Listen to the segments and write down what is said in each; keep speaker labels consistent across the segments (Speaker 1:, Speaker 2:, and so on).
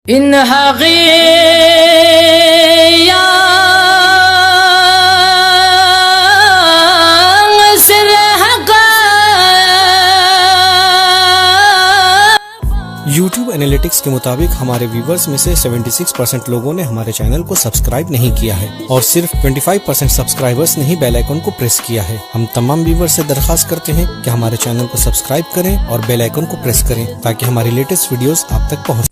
Speaker 1: إنها غيام سرها
Speaker 2: YouTube analytics کے مطابق ہمارے ویورز میں سے 76% لوگوں نے ہمارے چینل کو سبسکرائب نہیں کیا ہے اور صرف 25% سبسکرائبرز نے ہی بیل آئیکن کو پریس کیا ہے۔ ہم تمام ویورز سے درخواست کرتے ہیں کہ ہمارے چینل کو سبسکرائب کریں اور بیل آئیکن کو پریس کریں تاکہ ہماری لیٹسٹ ویڈیوز آپ تک پہنچ۔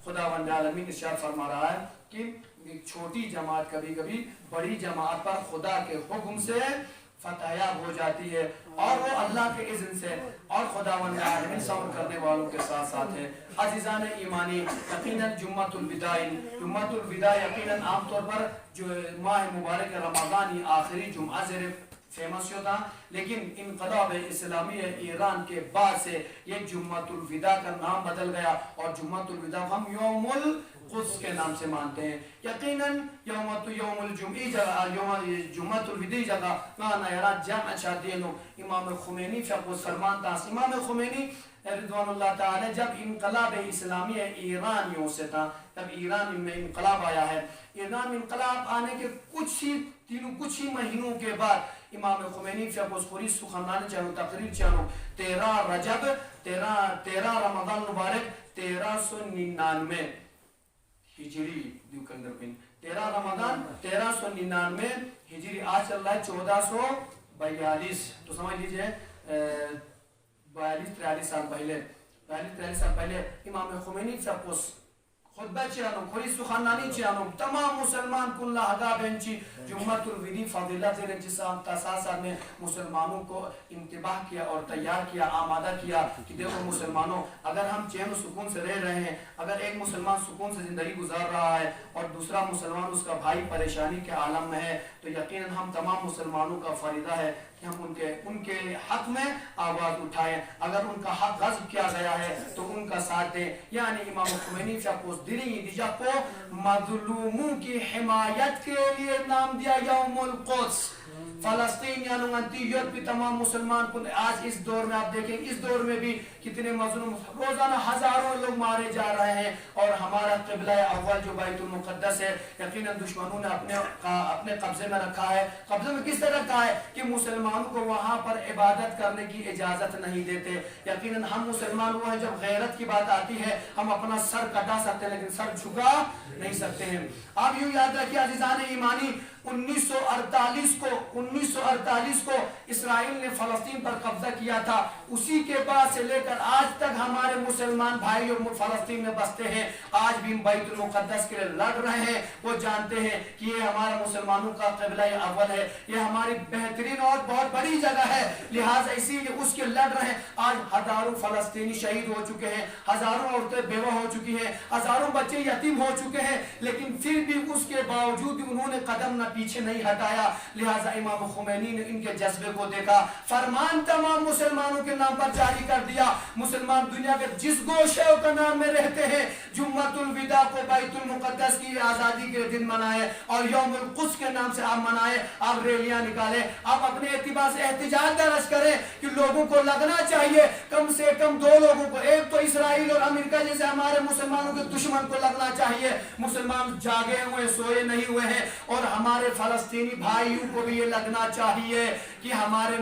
Speaker 3: خداوند عالمین ارشاد فرما رہا ہے کہ ایک چھوٹی جماعت کبھی کبھی بڑی جماعت پر خدا کے حکم سے فتح یاب ہو جاتی ہے اور وہ اللہ کے اذن سے اور خداوند عالمین صبر کرنے والوں کے ساتھ ساتھ ہے۔ عزیزان ایمانی، یقیناً جمعۃ الوداع یقیناً عام طور پر جو ماہ مبارک رمضان آخری جمعہ سے فیمس ہوتا، لیکن انقلاب اسلامی ایران کے بعد سے یہ جمعۃ الوداع کا نام بدل گیا اور جمعۃ الوداع ہم یوم القدس کے نام سے مانتے ہیں۔ یقیناً یوم جمعۃ الوداع جگہ کانا یرا جمع شادینو امام خمینی فقہ سلمان تاس امام خمینی رضوان اللہ تعالی جب انقلاب اسلامی ایران سے تھا، تب ایران میں انقلاب آیا ہے۔ ایران میں انقلاب آنے کے کچھ ہی مہینوں کے بعد امام خمینی فقہ سخنان چانو تقریر چانو 13 رمضان مبارک 1399 ہجری 13 رمضان 1399 ہجری، آج چل رہا ہے 1442، تو سمجھ لیجئے 42-43 سال پہلے امام خمینی فقہ خطبہ چیانو خوری سخنانی چیانو تمام مسلمان کن لہگا بینچی جمعۃ الوداع فضیلت رنچی ساتھ نے مسلمانوں کو انتباہ کیا اور تیار کیا، آمادہ کیا کہ دیکھو مسلمانوں، اگر ہم چین و سکون سے رہ رہے ہیں، اگر ایک مسلمان سکون سے زندگی گزار رہا ہے اور دوسرا مسلمان اس کا بھائی پریشانی کے عالم میں ہے، تو یقیناً ہم تمام مسلمانوں کا فریضہ ہے کہ ہم ان کے حق میں آواز اٹھائیں، اگر ان کا حق غصب کیا گیا ہے تو ان کا ساتھ دیں۔ یعنی امام خمینی فقہ دیجا کو مظلوموں کی حمایت کے لیے نام دیا یوم القدس۔ فلسطین یعنی انتیوت بھی تمام مسلمان کو آج اس دور میں آپ دیکھیں، اس دور میں بھی کتنے مظلوم، روزانہ ہزاروں لوگ مارے جا رہے ہیں اور ہمارا قبلہ اول جو بیت المقدس ہے یقیناً دشمنوں نے اپنے قبضے میں رکھا ہے۔ قبضے میں کس طرح رکھا ہے کہ مسلمانوں کو وہاں پر عبادت کرنے کی اجازت نہیں دیتے۔ یقیناً ہم مسلمان وہ ہیں جب غیرت کی بات آتی ہے ہم اپنا سر کٹا سکتے ہیں لیکن سر جھکا نہیں سکتے ہیں۔ آپ یوں یاد رکھیے عزیزان ایمانی، 1948 کو اسرائیل نے فلسطین پر قبضہ کیا تھا، اسی کے بعد سے لے کر آج تک ہمارے مسلمان بھائی اور فلسطین میں بستے ہیں، آج بھی بیت المقدس کے لیے لڑ رہے ہیں۔ وہ جانتے ہیں کہ یہ ہمارا مسلمانوں کا قبلہ اول ہے، یہ ہماری بہترین اور بہت بڑی جگہ ہے، لہٰذا اسی لیے اس کے لڑ رہے ہیں۔ آج ہزاروں فلسطینی شہید ہو چکے ہیں، ہزاروں عورتیں بیوہ ہو چکی ہیں، ہزاروں بچے یتیم ہو چکے ہیں، لیکن پھر بھی اس کے باوجود انہوں نے قدم نہ پیچھے نہیں ہٹایا۔ لہٰذا امام خمینی نے ان کے جذبے کو دیکھا، فرمان تمام مسلمانوں کے نام پر جاری کر دیا، مسلمان دنیا کے جس گوشے کا نام میں رہتے ہیں جمعۃ الوداع کو بیت المقدس کی آزادی کے دن منائے اور یوم القدس کے نام سے آپ منائے، آپ ریلیاں نکالیں، آپ اپنے اعتبار سے احتجاج درج کریں کہ لوگوں کو لگنا چاہیے، کم سے کم 2 لوگوں کو، ایک تو اسرائیل اور امریکہ جیسے ہمارے مسلمانوں کے دشمن کو لگنا چاہیے، مسلمان جاگے ہوئے سوئے نہیں ہوئے ہیں، اور ہمارے فلسطینی بھائیوں کو بھی یہ لگنا چاہیے کہ ہمارے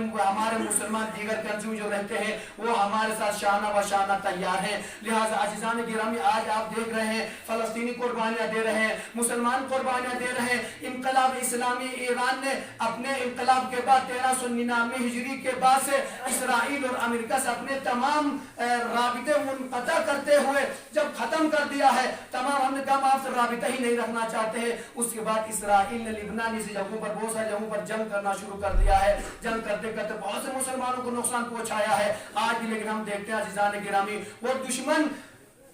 Speaker 3: مسلمان دیگر کنٹری جو رہتے ہیں وہ ہمارے ساتھ شانہ بشانہ تیار ہیں۔ لہٰذا عزیزان گرامی، آج آپ دیکھ رہے ہیں فلسطینی قربانیاں دے رہے ہیں، مسلمان قربانیاں دے رہے ہیں۔ انقلاب اسلامی ایران نے اپنے انقلاب کے بعد 1399 ہجری کے بعد سے اسرائیل اور امریکہ سے اپنے تمام رابطے منقطع کرتے ہوئے جب ختم کر دیا ہے، تمام ہم نے کہا آپ سے رابطہ ہی نہیں رکھنا چاہتے ہیں۔ اس کے بعد اسرائیل نے لبنان جیسی جگہوں پر بہت ساری جگہوں پر جنگ کرنا شروع کر دیا ہے، جنگ کرتے کرتے بہت سے مسلمانوں کو نقصان پہنچایا ہے آج بھی، لیکن ہم دیکھتے ہیں عزیزان گرامی وہ دشمن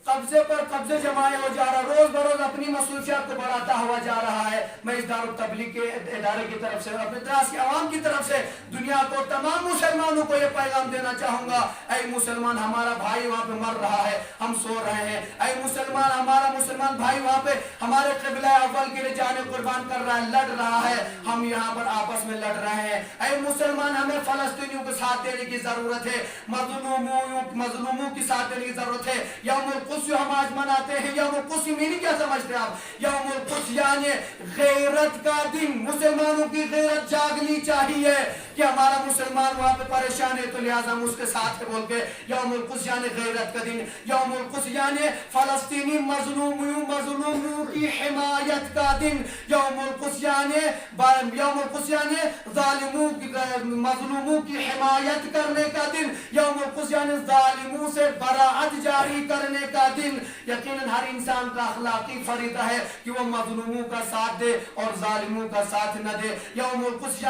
Speaker 3: قبضے پر قبضے جمائے ہو جا رہا، روز بروز اپنی مصروفیات کو بڑھاتا ہوا جا رہا ہے۔ میں اس دار التبلیغ کے ادارے کی طرف سے اور اپنے دراز کی عوام کی طرف سے دنیا کو، تمام مسلمانوں کو یہ پیغام دینا چاہوں گا، اے مسلمان ہمارا بھائی وہاں پہ مر رہا ہے، ہم سو رہے ہیں، اے مسلمان ہمارا مسلمان بھائی وہاں پہ ہمارے قبلہ اول کے لیے جانے قربان کر رہا ہے، لڑ رہا ہے، ہم یہاں پر آپس میں لڑ رہے ہیں۔ اے مسلمان ہمیں فلسطینیوں کو ساتھ دینے کی ضرورت ہے، مظلوموں کی ساتھ دینے کی ضرورت ہے۔ یوم القدس جو ہم آج مناتے ہیں، یوم القدس مینی کیا سمجھتے ہیں آپ؟ یوم القدس یعنی غیرت کا دن، مسلمانوں کی غیرت جاگنی چاہیے کہ ہمارا مسلمان وہاں پہ پریشان ہے تو لہٰذا ہم اس کے ساتھ ہے بول کے یوم القدس یعنی غیرت کا دن، یوم القدس یعنی فلسطینی مظلوموں کی حمایت کا دن، یوم القدس یعنی مظلوموں کی حمایت کرنے کا دن، یوم القدس یعنی ظالموں سے براعت جاری کرنے کا دن۔ یقیناً ہر انسان کا اخلاقی فریضہ ہے کہ وہ مظلوموں کا ساتھ دے اور ظالموں کا ساتھ نہ دے۔ یوم القدس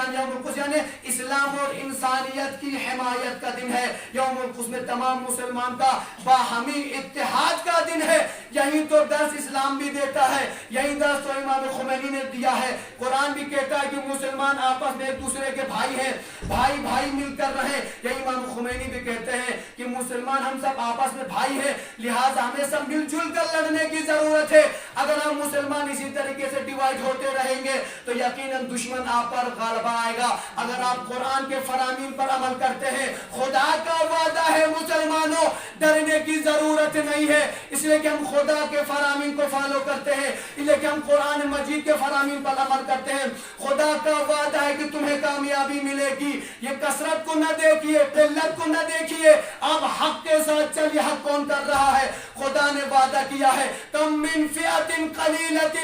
Speaker 3: یعنی اسلام اور انسانیت کی حمایت کا دن ہے۔ یوم القدس میں تمام مسلمان کا باہمی اتحاد کا دن ہے۔ یہی تو درس اسلام بھی دیتا ہے، یہی درس تو امام خمینی نے دیا ہے۔ قرآن بھی کہتا ہے کہ مسلمان آپس میں ایک دوسرے کے بھائی ہیں، بھائی مل کر رہیں۔ یہی امام خمینی بھی کہتے ہیں کہ مسلمان ہم سب آپس میں بھائی ہیں، لہٰذا ہمیں سب مل جل کر لڑنے کی ضرورت ہے۔ اگر ہم مسلمان اسی طریقے سے ڈیوائڈ ہوتے رہیں گے تو یقیناً دشمن آپ پر غلبہ آئے گا۔ اگر آپ قرآن کے فرامین پر عمل کرتے ہیں، خدا کا وعدہ ہے مسلمانوں ڈرنے کی ضرورت نہیں ہے، اس لیے کہ ہم خدا کے فرامین کو فالو کرتے ہیں، اس لیے کہ ہم قرآن مجید کے فرامین پر عمل کرتے ہیں۔ خدا کا وعدہ ہے کہ تمہیں کامیابی ملے گی۔ یہ کثرت کو نہ دیکھیے، قلت کو نہ دیکھیے، آپ حق کے ساتھ چلیے۔ حق کون کر رہا ہے؟ خدا نے وعدہ کیا ہے، کم من فئۃ قلیلۃ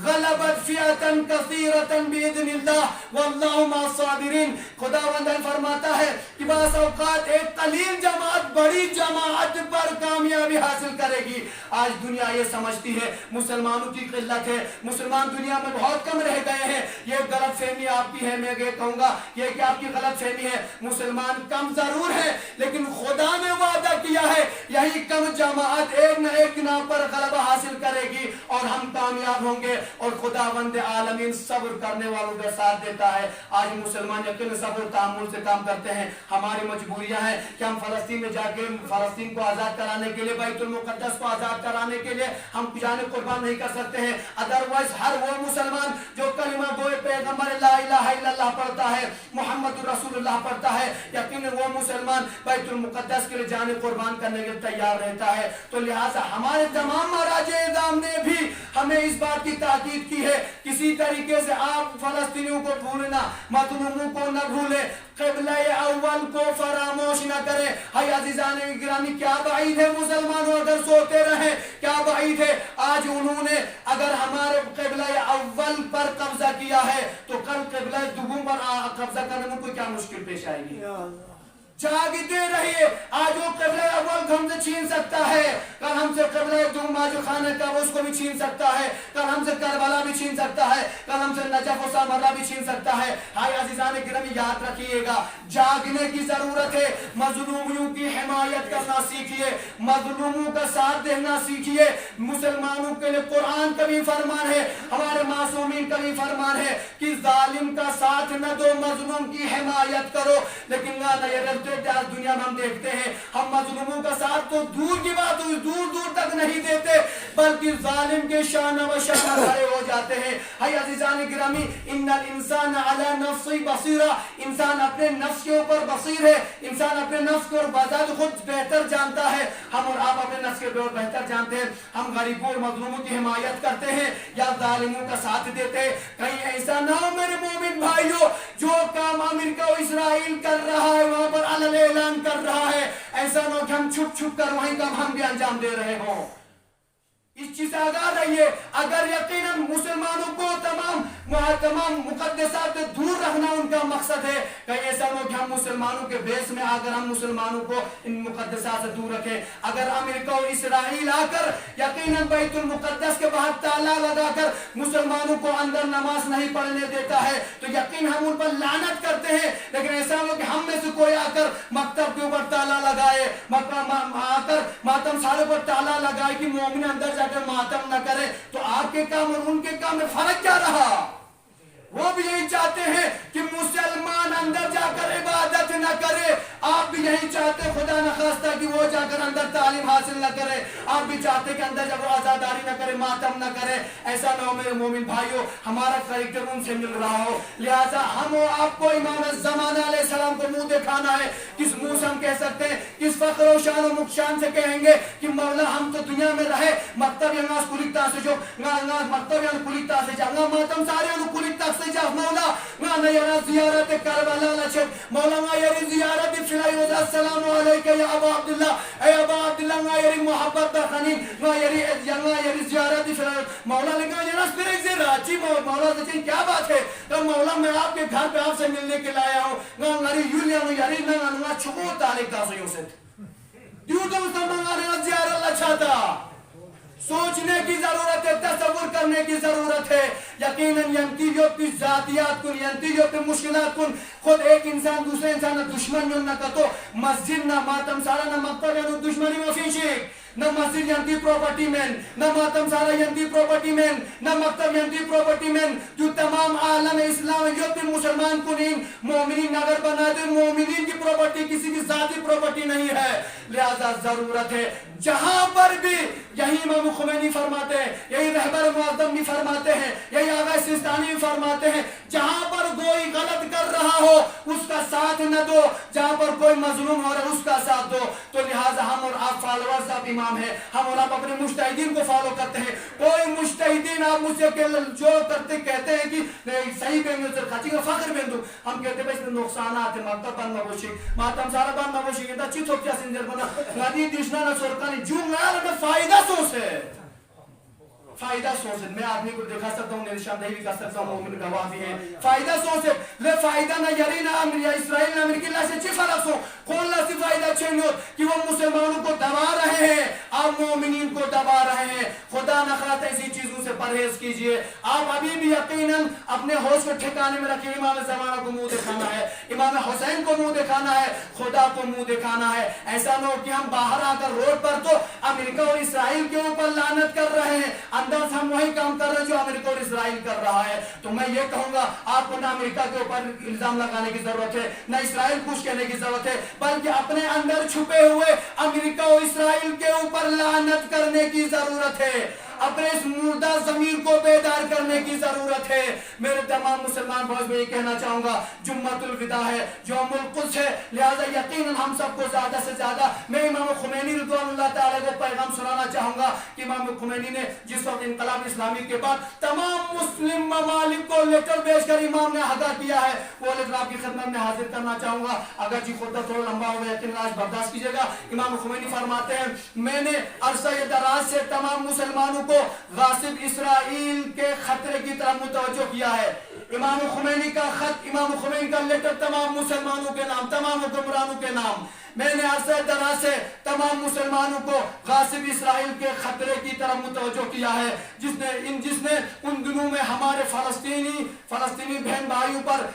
Speaker 3: غلبت فئۃ کثیرۃ باذن اللہ واللہ مع الصابرین۔ خداوند فرماتا ہے کہ بعض اوقات ایک قلیل جماعت بڑی جماعت پر کامیابی حاصل کرے گی۔ آج دنیا یہ سمجھتی ہے مسلمانوں کی قلت ہے، مسلمان دنیا میں بہت کم رہ گئے ہیں۔ یہ غلط فہمی آپ کی ہے، میں یہ کہوں گا یہ کہ آپ کی غلط فہمی ہے۔ مسلمان کم ضرور ہے لیکن خدا نے وعدہ کیا ہے یہی کم جماعت ایک نہ ایک بنا پر غلبہ حاصل کرے گی اور ہم کامیاب ہوں گے، اور خداوند عالمین صبر کرنے والوں کا ساتھ دیتا ہے۔ آج مسلمان یقین صبر تحمل سے کام کرتے ہیں۔ ہماری مجبوریاں ہیں کہ ہم فلسطین میں جا کے فلسطین کو آزاد کرانے کے لیے، بیت المقدس کو آزاد کرانے کے لیے ہم جانیں قربان نہیں کر سکتے ہیں۔ ادروائز ہر وہ مسلمان جو کلمہ گوئے پیغمبر لا الہ الا اللہ پڑھتا ہے، محمد رسول اللہ پڑھتا ہے، یقیناً وہ مسلمان بیت المقدس کے لیے جانیں قربان کرنے کے تیار رہتا ہے۔ تو لہٰذا ہمارے تمام مراجع اعظام نے بھی ہمیں اس بات کی تاکید کی ہے، کسی طریقے سے آپ فلسطینیوں کو بھولنا، مظلوموں کو نہ بھولیں، قبلہ اول کو فراموش نہ کریں۔ ہائی عزیزان گرامی، کیا بعید ہے مسلمانوں اگر سوتے رہیں، کیا بعید ہے۔ آج انہوں نے اگر ہمارے قبلہ اول پر قبضہ کیا ہے تو کل قبلہ دوم پر قبضہ کرنے میں کوئی کیا مشکل پیش آئے گی؟ جاگتے رہیے۔ آج وہ قبلہ اول ہم سے چھین سکتا ہے، کل ہم سے قبلہ دوم جو خانہ کعبہ اس کو بھی چھین سکتا ہے، کل ہم سے کربلا بھی چھین سکتا ہے، کل ہم سے نجف و سامرہ بھی چھین سکتا ہے۔ ہائے عزیزان گرامی، یاد رکھیے گا جاگنے کی ضرورت ہے۔ مظلوموں کی حمایت کرنا سیکھیے، مظلوموں کا ساتھ دینا سیکھیے۔ مسلمانوں کے لیے قرآن کا بھی فرمان ہے، ہمارے معصومین کا بھی فرمان ہے کہ ظالم کا ساتھ نہ دو، مظلوم کی حمایت کرو۔ لیکن آج دنیا میں ہم دیکھتے ہیں ہم مظلوموں کا ساتھ تو دور کی بات دور تک نہیں دیتے، بلکہ ظالم کے شانہ و شانہ کھڑے ہو جاتے ہیں۔ ہائی عزیزان گرامی، ان الانسان علی نفسی بصیرہ، انسان اپنے نفس کے اوپر بصیر ہے، انسان اپنے نفس کو اور بذات خود بہتر جانتا ہے۔ ہم اور آپ اپنے نفس کے اوپر بہتر جانتے ہیں۔ ہم غریبوں اور مظلوموں کی حمایت کرتے ہیں یا ظالموں کا ساتھ دیتے ہیں؟ کہیں ایسا نہ ہو میرے مومن بھائیو، جو کام امریکہ و اسرائیل کر رہا ہے وہاں پر اعلان کر رہا ہے، ایسا نہ ہو کہ ہم چھپ کر وہیں کام ہم بھی انجام دے رہے ہوں۔ اس چیز سے آگاہ رہیے۔ اگر یقیناً مسلمانوں کو تمام مقدسات سے دور رکھنا ان کا مقصد ہے، کہیں ایسا نہ ہو کہ ہم مسلمانوں کے بیس میں آگر ہم مسلمانوں کو ان مقدسات سے دور رکھیں۔ اگر امریکہ اور اسرائیل آ کر یقیناً بیت المقدس کے باہر تالا لگا کر مسلمانوں کو اندر نماز نہیں پڑھنے دیتا ہے تو یقین ہم ان پر لعنت کرتے ہیں۔ لیکن ایسا نہ ہو کہ ہم میں سے کوئی آ کر مکتب کے اوپر تالا لگائے، آ کر ماتم سارے پر تالا لگائے کہ مومن اندر جا کر ماتم نہ کرے، تو آپ کے کام اور ان کے کام میں فرق کیا رہا؟ وہ بھی یہی چاہتے ہیں کہ مسلمان اندر جا کر عبادت نہ کرے، آپ بھی یہی چاہتے خدا نخواستہ کہ وہ جا کر اندر تعلیم حاصل نہ کرے، آپ بھی چاہتے کہ اندر جب وہ آزاداری نہ کرے، کرے ماتم نہ کرے. ایسا نہ ہو میرے مومن بھائیوں ہمارا کریکٹر ان سے مل رہا ہو. لہٰذا ہم و آپ کو امام زمانہ علیہ السلام کو منہ دکھانا ہے. کس منہ سے ہم کہہ سکتے ہیں, کس فخر و شان و مقشان سے کہیں گے کہ مولا ہم تو دنیا میں رہے مکتب یانگاز کلیتا سے جو مکتب یانگ کلیتا سے جا ماتم سارے انہوں کلیتا سے جا مولا نیرا زیارت کربلا لچب مولا نیری زیارت فلائی وزا السلام علیکہ یا ابا عبداللہ اے ابا عبداللہ نیری محبت برخنین نیری زیارت فلائی مولا لگا یہ رس پھر ایک زیر راچی مولا سے کیا بات ہے تو مولا میں آپ کے گھر پہ آپ سے ملنے کے لایا ہوں ناری یولیانو یاری نگا چھکو تاریک دا سیوں سے دیو تو مستمانگا زیارت اللہ چاہتا. سوچنے کی ضرورت ہے, تصور کرنے کی ضرورت ہے. یقیناً ینتیجوں کی ذاتیات کن, ینتیجوں کی مشکلات کن. خود ایک انسان دوسرے انسان دشمن یوں نہ کتو مسجد نہ ماتم سارا نہ مقتب یعنی دشمنی مفیشک نہ مسجد ینتی پروپرٹی مین نہ ماتم سارا ینتی پروپرٹی مین نہ مکتب ینتی پروپرٹی مین جو تمام عالم اسلام یوتی مسلمان کنین مومنین اگر بنا دے مومنین کی پروپرٹی کسی کی ذاتی پروپرٹی نہیں ہے. لہذا ضرورت ہے جہاں پر بھی یہی امام خمینی فرماتے ہیں, یہی رہبر معظم بھی فرماتے ہیں, یہی آغا سیستانی بھی فرماتے ہیں, جہاں پر کوئی غلط کر رہا ہو اس کا ساتھ نہ دو, جہاں پر کوئی مظلوم ہو رہا ہے اس کا ساتھ دو. تو لہٰذا ہم اور آپ فالورز آپ امام ہیں, ہم اور آپ اپنے مجتہدین کو فالو کرتے ہیں. کوئی مجتہدین آپ مجھ سے جو کرتے کہتے ہیں کہ صحیح کہیں گے خاچی کا فخر بندو, ہم کہتے ہیں اس میں نقصانات ہیں مکتب بند نبوشک ماتم سارا بند نبوشک یہ تا چی تھوک کیا سنجر بنا غدی دیشنا نہ سرکانی جو نیا لگا فائدہ سوچ ہے فائدہ سوچ ہے. میں آدمی کو دکھا سکتا ہوں, نشاندہی بھی کر سکتا ہوں, مومن گواہ بھی ہیں. فائدہ سوچ ہے لے فائدہ نہ یری نہ امر یا اسرائیل نہ امریکی اللہ سے چی فرق سو کون اللہ سے فائدہ چھینی ہو کہ وہ مسلمانوں کو دبا رہے ہیں, آپ مومنین کو دبا رہے ہیں. خدا نخواستہ ایسی چیزوں سے پرہیز کیجئے. آپ ابھی بھی یقیناً اپنے ہوش کو ٹھکانے میں رکھیں. امام زمانہ کو منہ دکھانا ہے, امام حسین کو منہ دکھانا ہے, خدا کو منہ دکھانا ہے. ایسا نہ ہو کہ ہم باہر آ کر روڈ پر تو امریکہ اور اسرائیل کے اوپر لعنت کر رہے ہیں, اندر سے ہم وہی کام کر رہے ہیں جو امریکہ اور اسرائیل کر رہا ہے. تو میں یہ کہوں گا آپ کو نہ امریکہ کے اوپر الزام لگانے کی ضرورت ہے, نہ اسرائیل کچھ کہنے کی ضرورت ہے, بلکہ اپنے اندر چھپے ہوئے امریکہ اور اسرائیل کے اوپر لعنت کرنے کی ضرورت ہے. اپنے اس مردہ ضمیر کو بیدار کرنے کی ضرورت ہے. میرے تمام مسلمان بھائیوں میں یہ کہنا چاہوں گا جمعۃ الوداع ہے, یوم القدس ہے, لہذا یقیناً ہم سب کو زیادہ سے زیادہ میں امام خمینی رضوان اللہ تعالیٰ کو پیغام سنانا چاہوں گا کہ امام خمینی نے جس وقت انقلاب اسلامی کے بعد تمام مسلم ممالک کو لیٹر بھیج کر امام نے آگاہ کیا ہے, وہ لیٹر آپ کی خدمت میں حاضر کرنا چاہوں گا. اگر جی خطبہ تھوڑا لمبا ہو گیا یقیناً آج برداشت کیجیے گا. امام خمینی فرماتے ہیں میں نے عرصہ دراز سے تمام مسلمانوں کو غاصب اسرائیل کے خطرے کی طرف متوجہ کیا ہے. امام خمینی کا خط, امام خمینی کا لیٹر تمام مسلمانوں کے نام, تمام حکمرانوں کے نام, میں نے عرصہ دراز سے تمام مسلمانوں کو غاصب اسرائیل کے خطرے کی طرف متوجہ کیا ہے, جس نے ان دنوں میں ہمارے فلسطینی بہن بھائیوں پر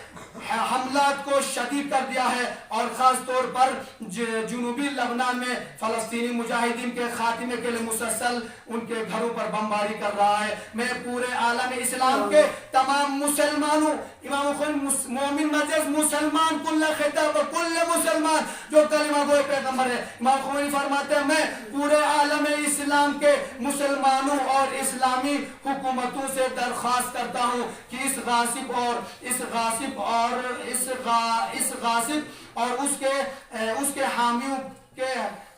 Speaker 3: حملات کو شدید کر دیا ہے, اور خاص طور پر جنوبی لبنان میں فلسطینی مجاہدین کے خاتمے کے لیے مسلسل ان کے گھروں پر بمباری کر رہا ہے. میں پورے عالم اسلام کے تمام مسلمانوں, امام خمینی مومن مجز مسلمان کل خطاب کل مسلمان جو کلمہ گوئے پیغمبر ہے, امام خمینی فرماتے ہیں میں پورے عالم اسلام کے مسلمانوں اور اسلامی حکومتوں سے درخواست کرتا ہوں کہ اس غاصب اور اس کے حامیوں کے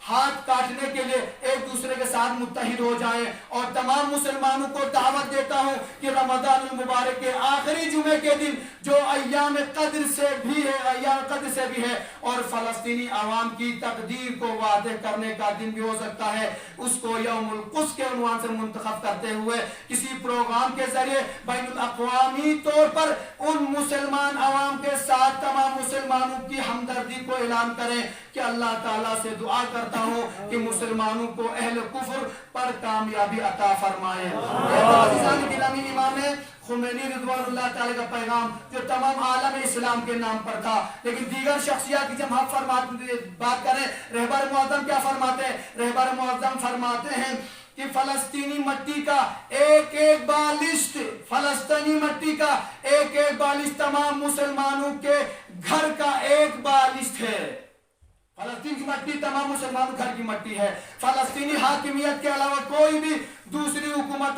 Speaker 3: ہاتھ کاٹنے کے لیے ایک دوسرے کے ساتھ متحد ہو جائیں. اور تمام مسلمانوں کو دعوت دیتا ہوں کہ رمضان المبارک کے آخری جمعے کے دن جو ایام قدر سے بھی ہے اور فلسطینی عوام کی تقدیر کو واضح کرنے کا دن بھی ہو سکتا ہے, اس کو یوم القدس کے عنوان سے منتخب کرتے ہوئے کسی پروگرام کے ذریعے بین الاقوامی طور پر ان مسلمان عوام کے ساتھ تمام مسلمانوں کی ہمدردی کو اعلان کریں کہ اللہ تعالیٰ سے دعا کرتا ہوں کہ مسلمانوں کو اہل کفر پر کامیابی عطا فرمائے. عزیزان گرامی, امام خمینی رضوان اللہ تعالیٰ کا پیغام جو تمام عالم اسلام کے نام پر تھا, لیکن دیگر شخصیات کی جب ہم بات کریں, رہبر معظم کیا فرماتے ہیں؟ رہبر معظم فرماتے ہیں کہ فلسطینی مٹی کا ایک ایک بالشت, فلسطینی مٹی کا ایک ایک بالشت تمام مسلمانوں کے گھر کا ایک بالشت ہے. فلسطین کی مٹی تمام مسلمانوں گھر کی مٹی ہے. فلسطینی حاکمیت کے علاوہ کوئی بھی دوسری حکومت